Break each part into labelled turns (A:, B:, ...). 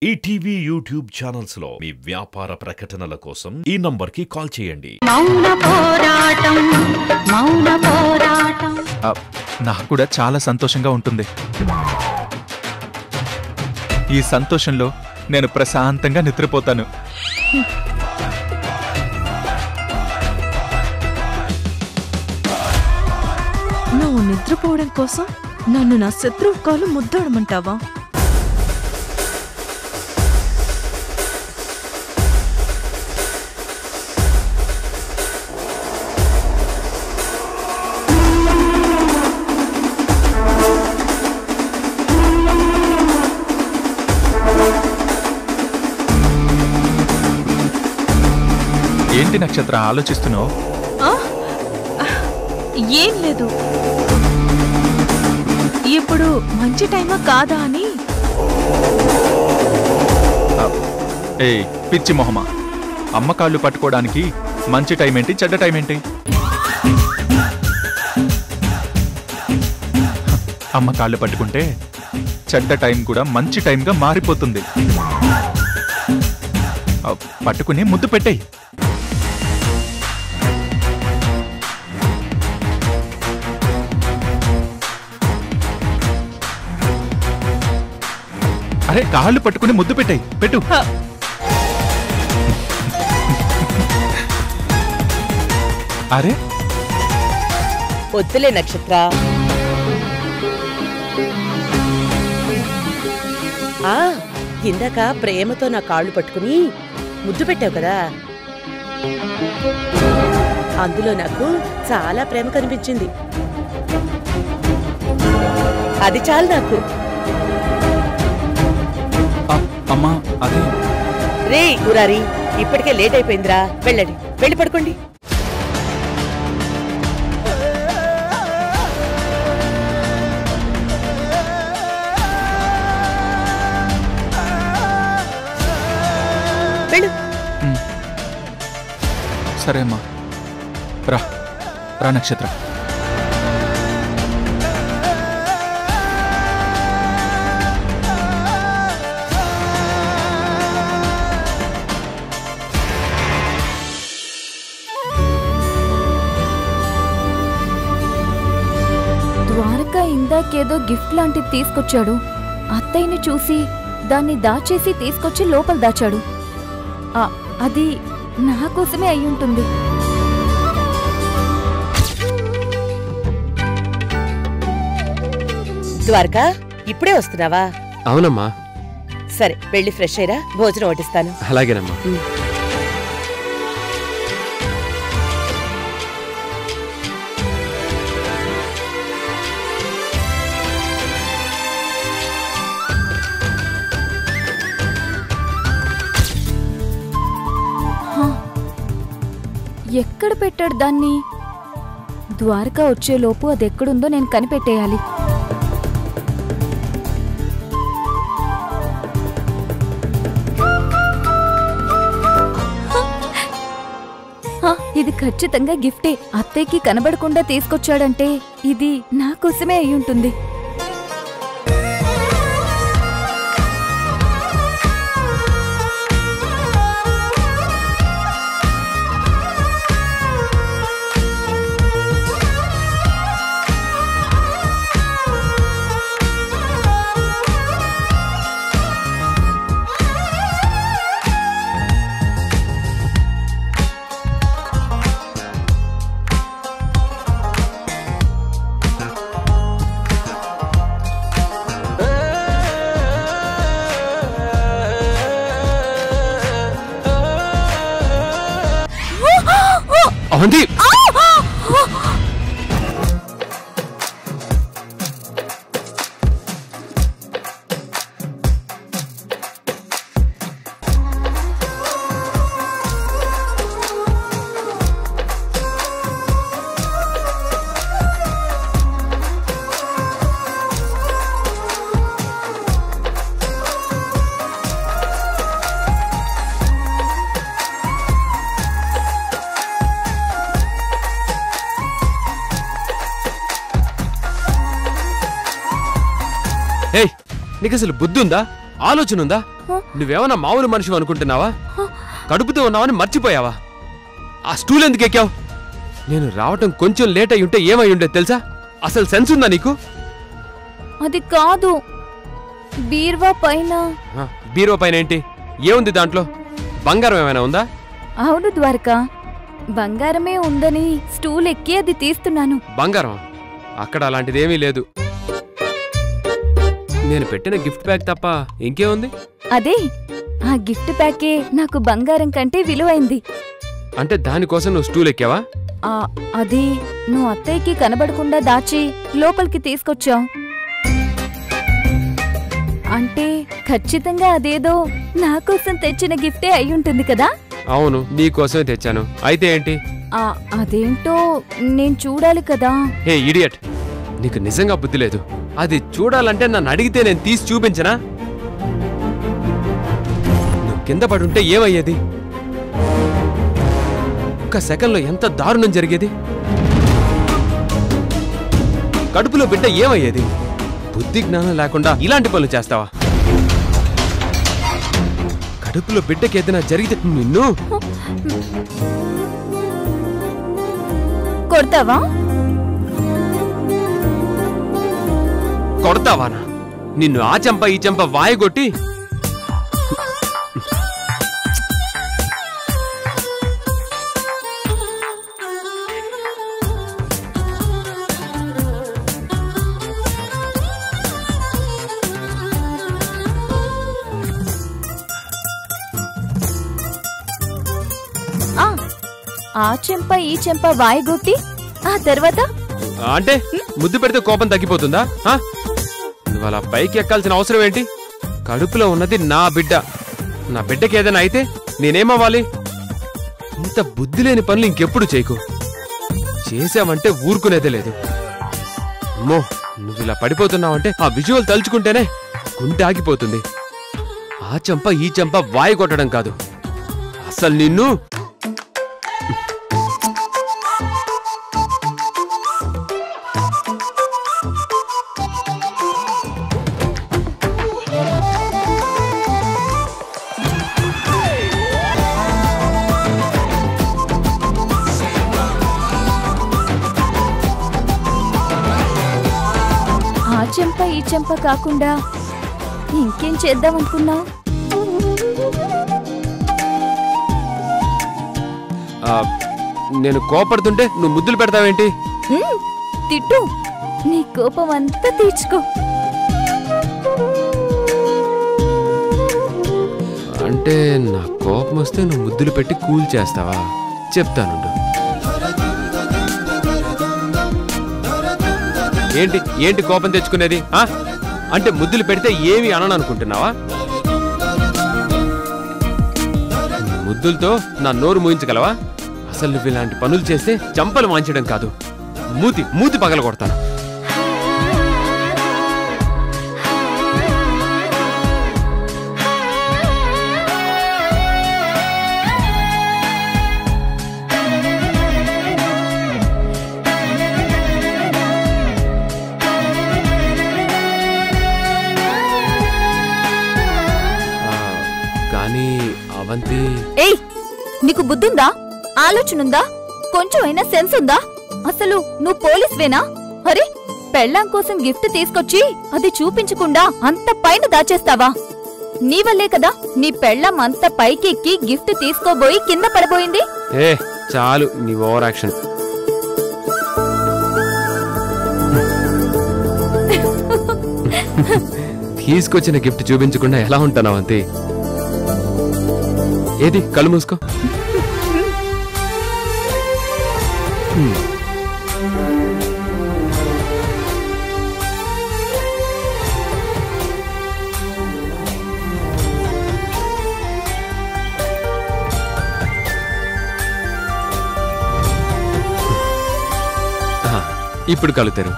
A: ETV YouTube channels లో మీ వ్యాపార ప్రకటనల కోసం ఈ నంబర్కి కాల్ చేయండి.
B: నాకు కూడా చాలా సంతోషంగా ఉంటుంది. ఈ సంతోషంలో నేను ప్రశాంతంగా నిద్రపోతాను.
C: నువ్వు నిద్రపోవడం కోసం నన్ను నా శత్రువు కాలు ముద్దాడమంటావా?
B: ఏంటి నక్షత్ర ఆలోచిస్తున్నావు?
C: ఏం లేదు, ఇప్పుడు మంచి టైమా కాదా అని.
B: ఏయ్ పిచ్చి మొహమా, అమ్మ కాళ్ళు పట్టుకోవడానికి మంచి టైం ఏంటి, చెడ్డ టైం ఏంటి? అమ్మ కాళ్ళు పట్టుకుంటే చెడ్డ టైం కూడా మంచి టైంగా మారిపోతుంది. పట్టుకుని ముద్దు పెట్టేయ్. అరే కాళ్ళు పట్టుకుని ముద్దు పెట్టాయి, పెట్టు. అరే
D: వద్దులే నక్షత్ర. ఇందాక ప్రేమతో నా కాళ్ళు పట్టుకుని ముద్దు పెట్టావు కదా, అందులో నాకు చాలా ప్రేమ కనిపించింది. అది చాలు నాకు.
B: అమ్మా అదే.
D: రే మురారి, ఇప్పటికే లేట్ అయిపోయిందిరా, వెళ్ళండి, వెళ్ళి పడుకోండి. వెళ్ళు.
B: సరే అమ్మా, రా రా నక్షత్ర.
E: ద్వారకా ఇందాకేదో గిఫ్ట్ లాంటిది తీసుకొచ్చాడు. అత్తయ్యని చూసి దాన్ని దాచేసి తీసుకొచ్చి లోపల దాచాడు. అది నా కోసమే అయ్యుంటుంది.
D: ద్వారకా, ఇప్పుడే వస్తున్నావా?
F: అవునమ్మా.
D: సరే వెళ్ళి ఫ్రెష్ అయ్యరా, భోజనం వడ్డిస్తాను.
F: అలాగేనమ్మా.
E: ఎక్కడ పెట్టాడు దాన్ని? ద్వారకా వచ్చేలోపు అది ఎక్కడుందో నేను కనిపెట్టేయాలి. ఇది ఖచ్చితంగా గిఫ్టే. అత్తయ్యకి కనబడకుండా తీసుకొచ్చాడంటే ఇది నా కోసమే అయ్యుంటుంది.
F: అవంతి, నీకు అసలు బుద్ధి ఉందా, ఆలోచన ఉందా? నువ్వేమన్నా మామూలు మనిషి అనుకుంటున్నావా? కడుపుతో ఉన్నావని మర్చిపోయావా? ఆ స్టూల్ ఎందుకు ఎక్కావు? నేను రావటం కొంచెం లేట్ అయి ఉంటే ఏమై ఉండే తెలుసా? అసలు సెన్స్ ఉందా నీకు?
E: అది కాదు, బీర్వా పైన.
F: బీరో పైన ఏంటి? ఏముంది దాంట్లో? బంగారం ఏమైనా ఉందా?
E: అవును ద్వారకా, బంగారమే ఉందని స్టూల్ ఎక్కి అది తీస్తున్నాను.
F: బంగారం? అక్కడ అలాంటిదేమీ లేదు. నేను పెట్టిన గిఫ్ట్ బ్యాగ్ తప్ప ఇంకేముంది?
E: అదే, ఆ గిఫ్ట్ ప్యాకే నాకు బంగారం కంటే విలువైంది.
F: అంటే దానికోసం నువ్వు స్టూల్ ఎక్కావా?
E: అది నువ్వు అత్తయ్యకి కనబడకుండా దాచి లోపలికి తీసుకొచ్చావు. అంటే ఖచ్చితంగా అదేదో నా కోసం తెచ్చిన గిఫ్టే అయ్యుంటుంది కదా?
F: అవును, నీకోసమే తెచ్చాను. అయితే ఏంటి?
E: అదేంటో నేను చూడాలి కదా.
F: హే ఇడియట్, నీకు నిజంగా బుద్ధి లేదు. అది చూడాలంటే నన్ను అడిగితే నేను తీసి చూపించనా? నువ్వు కింద పడుంటే ఏమయ్యేది? ఒక్క సెకండ్లో ఎంత దారుణం జరిగేది? కడుపులో బిడ్డ ఏమయ్యేది? బుద్ధి జ్ఞానం లేకుండా ఇలాంటి పనులు చేస్తావా? కడుపులో బిడ్డకి ఏదైనా జరిగితే నిన్ను
E: కొడతావా?
F: కొడతావానా? నిన్ను ఆ చెంప ఈ చెంప వాయగొట్టి
E: ఆ చెంప ఈ చెంప వాయగొట్టి ఆ తర్వాత
F: అంటే ముద్దు పెడితే కోపం తగ్గిపోతుందా? నువ్వు అలా పైకి ఎక్కాల్సిన అవసరం ఏంటి? కడుపులో ఉన్నది నా బిడ్డ. నా బిడ్డకి ఏదైనా అయితే నేనేమవ్వాలి? ఇంత బుద్ధి లేని పనులు ఇంకెప్పుడు చేయకు. చేసావంటే ఊరుకునేదే లేదు. అమ్మో, నువ్వు ఇలా పడిపోతున్నావంటే ఆ విజువల్ తలుచుకుంటేనే గుండె ఆగిపోతుంది. ఆ చెంప ఈ చెంప వాయి కొట్టడం కాదు, అసలు నిన్ను
E: చెంప ఈ చెంప కాకుండా ఇంకేం చేద్దామనుకున్నావు?
F: నేను కోపడుతుంటే నువ్వు ముద్దులు పెడతావేంటి?
E: తిట్టు, నీ కోపం అంతా తీర్చుకో.
F: అంటే నా కోపం వస్తే నువ్వు ముద్దులు పెట్టి కూల్ చేస్తావా? చెప్తానుండు. ఏంటి ఏంటి కోపం తెచ్చుకునేది? అంటే ముద్దులు పెడితే ఏమి అనను అనుకుంటున్నావా? ముద్దులతో నా నోరు మూయించగలవా? అసలు నువ్వు ఇలాంటి పనులు చేస్తే చంపలు వాంచడం కాదు, మూతి పగల కొడతాను.
E: ఏయ్, నీకు బుద్ధుందా? ఆలోచనుందా? కొంచెం అయినా సెన్స్ ఉందా? అసలు నువ్వు పోలీస్వేనా? అరే, పెళ్ళాం కోసం గిఫ్ట్ తీసుకొచ్చి అది చూపించకుండా అంత పైన దాచేస్తావా? నీ వల్లే కదా నీ పెళ్ళాం అంత పైకి ఎక్కి గిఫ్ట్ తీసుకోబోయి కింద పడబోయింది.
F: ఏ చాలు నీ ఓవర్ యాక్షన్. తీసుకొచ్చిన గిఫ్ట్ చూపించకుండా ఎలా ఉంటానావు అంతే. ఏది కళ్ళు మూసుకో. ఇప్పుడు కళ్ళు తెరువు.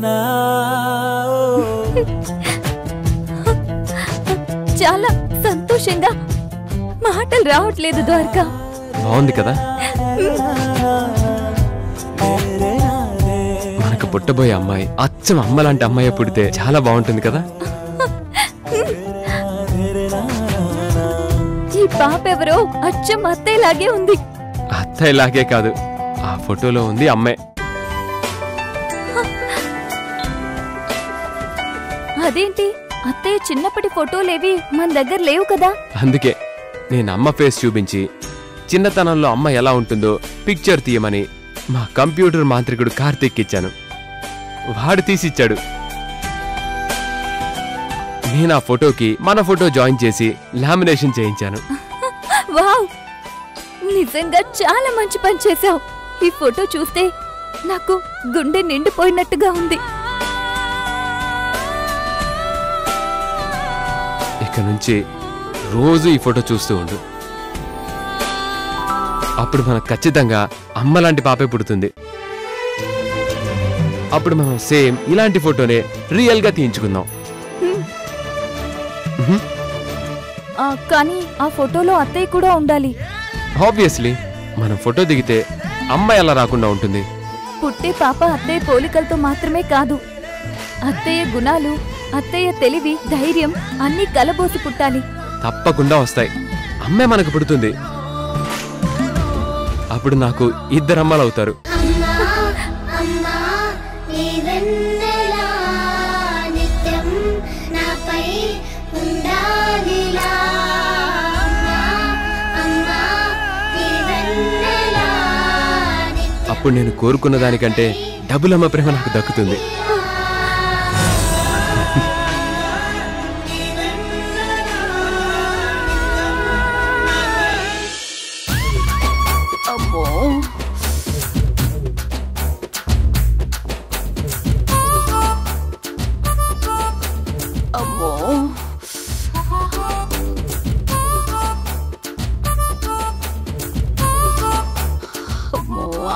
G: na
E: చాలా సంతోషంగా మాటలు రావట్లేదు ద్వారకా.
F: బాగుంది కదా? మనకు పుట్టబోయే అమ్మాయి అచ్చం అమ్మలాంటి అమ్మాయి పుడితే చాలా బాగుంటుంది కదా?
E: ఈ పాప ఎవరో అచ్చం అత్తయ్యలాగే ఉంది.
F: అత్తయ్యలాగే కాదు, ఆ ఫోటోలో ఉంది అమ్మాయి.
E: అదేంటి, అత్తయ్య చిన్నప్పటి ఫోటోలేవి మన దగ్గర లేవు కదా?
F: అందుకే నేను అమ్మ ఫేస్ చూపించి చిన్నతనంలో అమ్మ ఎలా ఉంటుందో పిక్చర్ తీయమని మా కంప్యూటర్ మాంత్రికుడు కార్తీక్ ఇచ్చాను. వాడు తీసిచ్చాడు. నేను ఆ ఫోటోకి మన ఫోటో జాయిన్ చేసి లామినేషన్ చేయించాను.
E: వావ్, నిజంగా చాలా మంచి పని చేశావు. ఈ ఫోటో చూస్తే నాకు గుండె నిండిపోయినట్టుగా ఉంది.
F: ఇక నుంచి రోజు ఈ ఫోటో చూస్తూ ఉండు. అప్పుడు మనకు ఖచ్చితంగా అమ్మలాంటి పాపే పుడుతుంది. అప్పుడు మనం సేమ్ ఇలాంటి ఫోటోనే రియల్ గా తీయించుకుందాం.
E: కానీ ఆ ఫోటోలో అత్తయ్య కూడా ఉండాలి.
F: ఆబ్వియస్లీ మనం ఫోటో దిగితే అమ్మ ఎలా రాకుండా ఉంటుంది?
E: పుట్టే పాప అత్తయ్య పోలికలతో మాత్రమే కాదు, అత్తయ్య గుణాలు, అత్తయ్య తెలివి, ధైర్యం అన్నీ కలబోసి పుట్టాలి.
F: తప్పకుండా వస్తాయి. అమ్మే మనకు పుడుతుంది. అప్పుడు నాకు ఇద్దరమ్మలు అవుతారు. అప్పుడు నేను కోరుకున్న దానికంటే డబుల్ అమ్మ ప్రేమ నాకు దక్కుతుంది.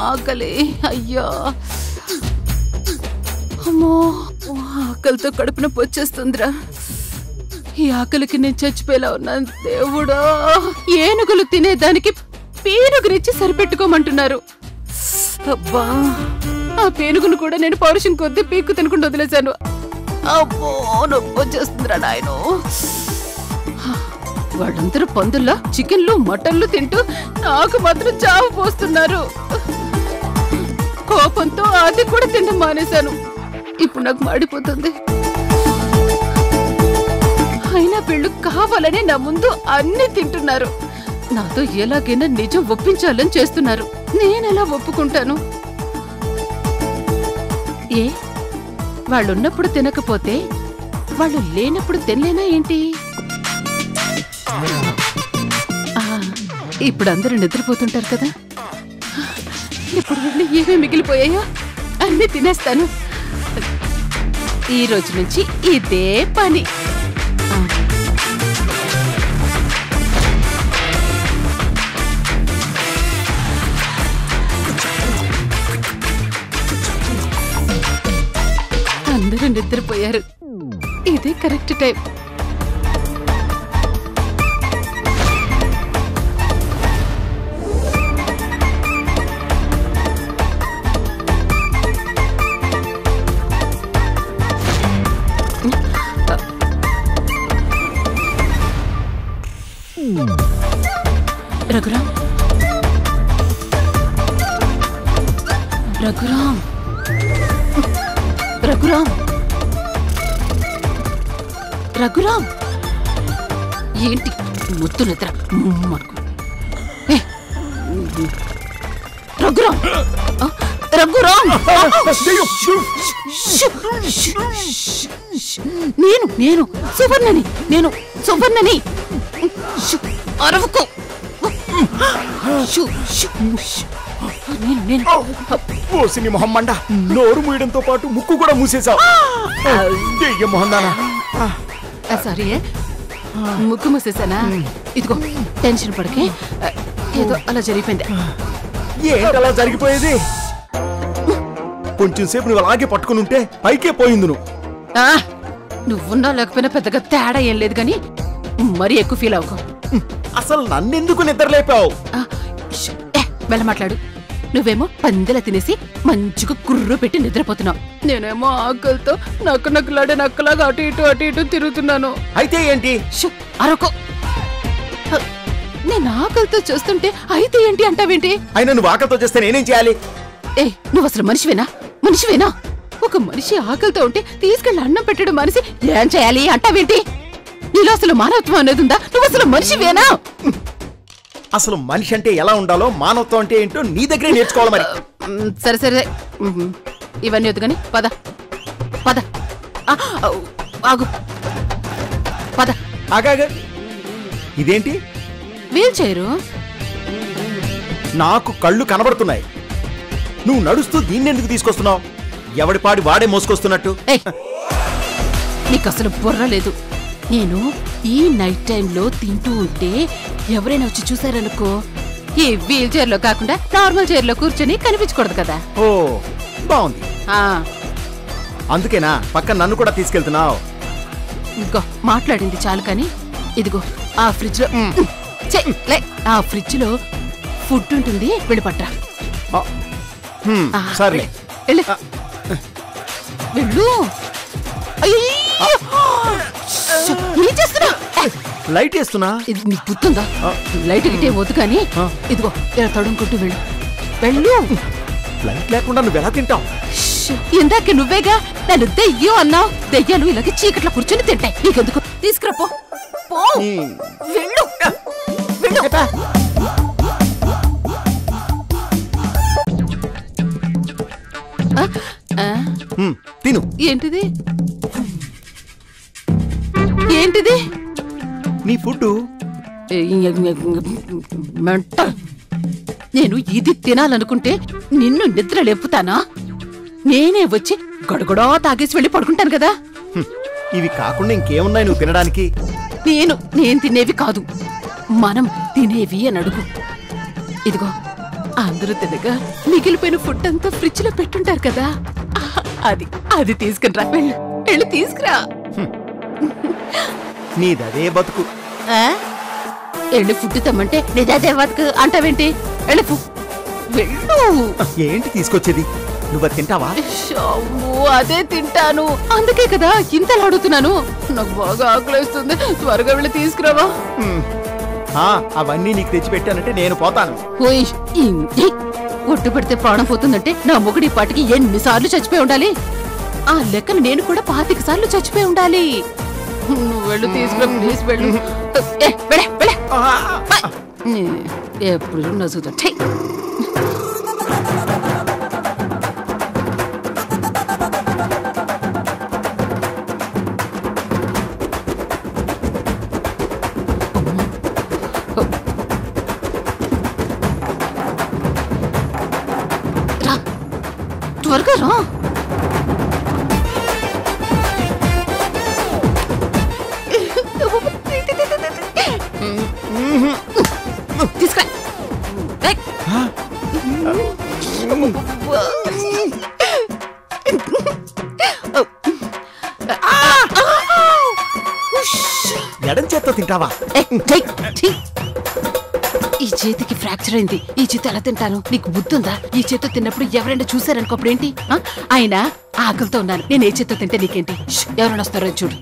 C: ఆకలి, అయ్యో అమ్మో, ఆకలితో కడుపున వచ్చేస్తుందిరా. ఈ ఆకలికి నేను చచ్చిపోయేలా ఉన్నాను. దేవుడా, ఏనుగులు తినేదానికి పేనుగునిచ్చి సరిపెట్టుకోమంటున్నారు. అబ్బా, ఆ పేనుగును కూడా నేను పౌరుషం కొద్దీ పీక్కు తినకుండా వదిలేశాను. అబ్బో, నొప్పి వచ్చేస్తుందిరా నాయను. వాళ్ళందరూ పందుల్లా చికెన్లు మటన్లు తింటూ నాకు మాత్రం చావు పోస్తున్నారు. కోపంతో అది కూడా తినడం మానేశాను. ఇప్పుడు నాకు మాడిపోతుంది. అయినా వీళ్ళు కావాలని నా ముందు అన్ని తింటున్నారు. నాతో ఎలాగైనా నిజం ఒప్పించాలని చేస్తున్నారు. నేనెలా ఒప్పుకుంటాను? ఏ, వాళ్ళున్నప్పుడు తినకపోతే వాళ్ళు లేనప్పుడు తినలేనా ఏంటి? ఇప్పుడు అందరూ నిద్రపోతుంటారు కదా. ఇప్పుడు వెళ్ళి ఏమేమి మిగిలిపోయాయో అన్ని తినేస్తాను. ఈ రోజు నుంచి ఇదే పని. అందరూ నిద్రపోయారు. ఇదే కరెక్ట్ టైం. రఘురామ్, రఘురామ్, రఘురామ్, రఘురామ్, ఏంటి ముద్దు నిద్ర? రఘురామ్, రఘురామ్, నేను నేను సువర్ణని, నేను సువర్ణని. అరవకు.
G: ఓసిని మొహమ్మండ, నోరు మూయడంతో పాటు ముక్కు కూడా మూసేశావు. మొహందానా,
C: సారీ, ముక్కు మూసేసానా? ఇదిగో, టెన్షన్ పడకే, ఏదో అలా జరిగిపోయింది.
G: ఏంటలా జరిగిపోయేది? కొంచెం సేపు నువ్వు అలాగే పట్టుకుని ఉంటే పైకే పోయింది. నువ్వు
C: నువ్వున్నా లేకపోయినా పెద్దగా తేడా ఏం లేదు గాని మరీ ఎక్కువ ఫీల్ అవ్వకు.
G: అసలు నన్నెందుకు నిద్రలేపావు?
C: వెళ్ళ మాట్లాడు. నువ్వేమో పందెల తినేసి మంచిగా కుర్రు పెట్టి నిద్రపోతున్నావు. నేనేమో ఆకలితో నక్కలాడే నక్కలాగా అటు ఇటు తిరుగుతున్నాను.
G: అయితే ఏంటి?
C: అరకో. నేను ఆకలితో చూస్తుంటే అయితే ఏంటి అంటావేంటి?
G: అయినా నువ్వు ఆకలితో చేస్తే నేనేం చేయాలి?
C: నువ్వు అసలు మనిషివేనా? ఒక మనిషి ఆకలితో ఉంటే తీసుకెళ్లి అన్నం పెట్టడం మనిషి ఏం చేయాలి అంటావేంటి? నీలో అసలు మానవత్వం అనేది ఉందా? నువ్వు అసలు మనిషివేనా?
G: అసలు మనిషి అంటే ఎలా ఉండాలో, మానవత్వం అంటే ఏంటో నీ దగ్గరే నేర్చుకోవాలి మరి.
C: సరే ఇవన్నీ వద్దు కానీ పద ఆగు పద.
G: ఆగాగా, ఇదేంటి?
C: Wheel chair.
G: నాకు కళ్ళు కనబడుతున్నాయి. నువ్వు నడుస్తూ దీన్నెందుకు తీసుకొస్తున్నావు? ఎవడి పాడి వాడే మోసుకొస్తున్నట్టు.
C: నీకు అసలు బుర్ర లేదు. నేను ఈ నైట్ టైంలో తింటూ ఉంటే ఎవరైనా వచ్చి చూసారనుకో, ఈ వీల్ చైర్ లో కాకుండా నార్మల్ చైర్ లో కూర్చొని కనిపించకూడదు కదా.
G: ఓ బాగుంది. అందుకేనా పక్కన నన్ను కూడా తీసుకెళ్తున్నావు?
C: ఇంకో మాట్లాడింది చాలు కానీ ఇదిగో ఆ ఫ్రిడ్జ్ లో ఆ ఫ్రిడ్జ్ లో ఫుడ్ ఉంటుంది, వెళ్ళి పట్రా.
G: సరే
C: వెళ్ళు. ఏం చేస్తున్నా?
G: లైట్ వేస్తున్నా.
C: ఇది నీకు గుర్తుందా? లైట్ గిట్టే వద్దు కానీ ఇదిగో ఇలా తడుముకుంటూ వెళ్ళు.
G: లైట్ లేకుండా నువ్వు ఎలా తింటావు?
C: ఇందాక నువ్వేగా నన్ను దెయ్యం అన్నావు. దెయ్యాలు ఇలాగే చీకట్లో కూర్చొని తింటాయి. నీకెందుకు? తీసుకురా పో. వెళ్ళు.
G: తిను.
C: ఏంటిది?
G: నీ ఫుడ్.
C: నేను ఇది తినాలనుకుంటే నిన్ను నిద్ర లేపుతానా? నేనే వచ్చి గడగడా తాగేసి వెళ్ళి పడుకుంటాను కదా.
G: ఇవి కాకుండా ఇంకేమున్నాయి నువ్వు తినడానికి?
C: నేను తినేవి కాదు, మనం తినేవి అని అడుగు. ఇదిగో అందరూ తినగా మిగిలిపోయిన ఫుడ్ అంతా ఫ్రిడ్జ్ లో పెట్టుంటారు కదా, అది తీసుకుని రా. వెళ్ళి తీసుకురా.
G: నీదదే బతుకు.
C: వెళ్ళి ఫుడ్ తెమ్మంటే నీదదే బతుకు అంటావేంటి? వెళ్ళు.
G: ఏంటి తీసుకొచ్చేది? నువ్వు తింటావా?
C: అదే తింటాను, అందుకే కదా ఇంతలా అడుగుతున్నాను. నాకు బాగా ఆకలిస్తుంది, త్వరగా వెళ్ళి తీసుకురావా.
G: అవన్నీ నీకు తెచ్చి పెట్టానంటే నేను పోతాను.
C: ఒట్టు పెడితే ప్రాణం పోతుందంటే నా మొగుడి పాటికి ఎన్నిసార్లు చచ్చిపోయి ఉండాలి? ఆ లెక్కన నేను కూడా 25 సార్లు చచ్చిపోయి ఉండాలి. నువ్వు వెళ్ళు, తీసుకురా ప్లీజ్. వెళ్ళు. ఎప్పుడు నచ్చుతా. త్వరగా రా. తీసుకురా.
G: ఎడం చేత్తో తింటావా?
C: ఈ చేతికి ఫ్రాక్చర్ అయింది, ఈ చేతి ఎలా తింటాను? నీకు బుద్ధుందా? ఈ చేతితో తిన్నప్పుడు ఎవరైనా చూసారనుకో అప్పుడేంటి? ఆయన ఆకలితో ఉన్నాను, నేను ఏ చేతితో తింటే నీకేంటి? ఎవరైనా వస్తారో చూడు.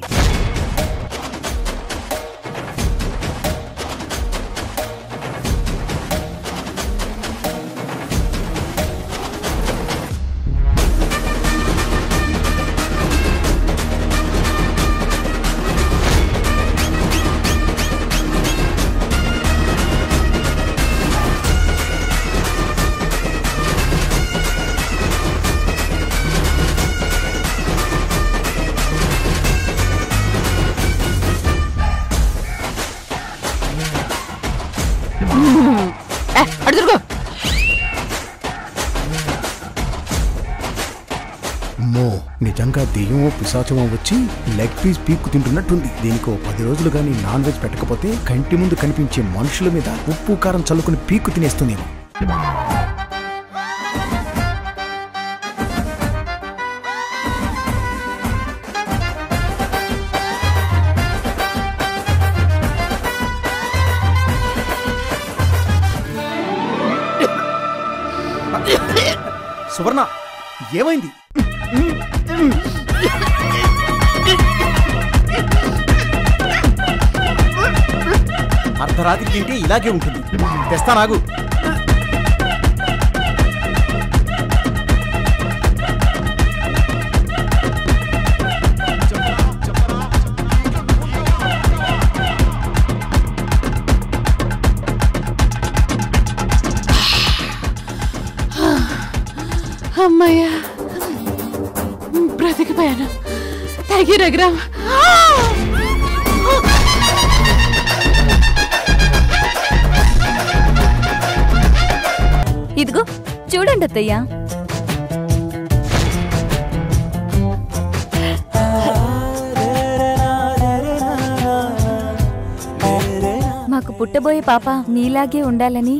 G: నిజంగా దెయ్యమో పిశాచమో వచ్చి లెగ్ పీస్ పీక్కు తింటున్నట్టుంది. దీనికి 10 రోజులు గానీ నాన్ వెజ్ పెట్టకపోతే కంటి ముందు కనిపించే మనుషుల మీద ఉప్పు కారం చల్లుకుని పీక్కు తినేస్తుందేమో. సువర్ణ ఏమైంది? అర్ధరాత్రి తింటే ఇలాగే ఉంటుంది. తెస్తానాగు.
C: అమ్మయ్యా, బ్రతికిపోయాను. థ్యాంక్ రఘురామ్.
E: ఇదిగో చూడండి అత్తయ్య. మాకు పుట్టబోయే పాప నీలాగే ఉండాలని